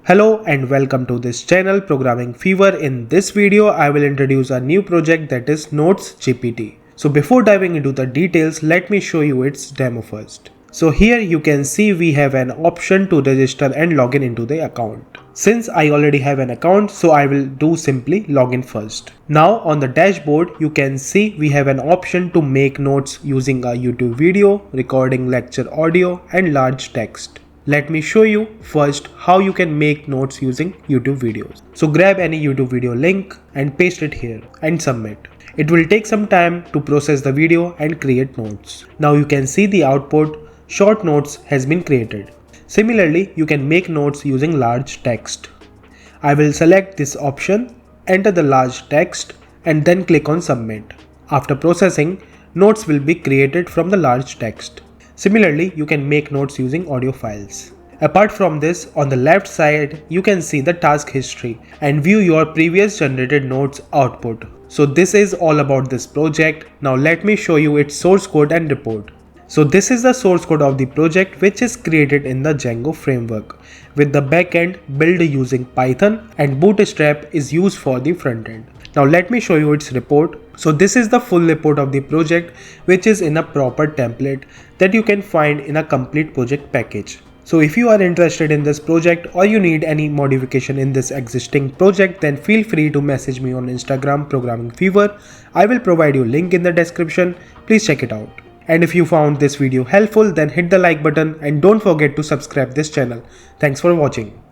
Hello and welcome to this channel Programming Fever. In this video, I will introduce a new project that is NotesGPT. So before diving into the details, let me show you its demo first. So here you can see we have an option to register and log in into the account. Since I already have an account, so I will do simply login first. Now on the dashboard, you can see we have an option to make notes using a YouTube video, recording lecture audio and large text. Let me show you first how you can make notes using YouTube videos. So grab any YouTube video link and paste it here and submit. It will take some time to process the video and create notes. Now you can see the output, short notes has been created. Similarly, you can make notes using large text. I will select this option, enter the large text and then click on submit. After processing, notes will be created from the large text. Similarly, you can make notes using audio files. Apart from this, on the left side, you can see the task history and view your previous generated notes output. So this is all about this project. Now let me show you its source code and report. So this is the source code of the project, which is created in the Django framework with the backend built using Python, and Bootstrap is used for the frontend. Now let me show you its report. So this is the full report of the project, which is in a proper template that you can find in a complete project package. So if you are interested in this project or you need any modification in this existing project, then feel free to message me on Instagram ProgrammingFever. I will provide you link in the description. Please check it out. And if you found this video helpful, then hit the like button and don't forget to subscribe this channel. Thanks for watching.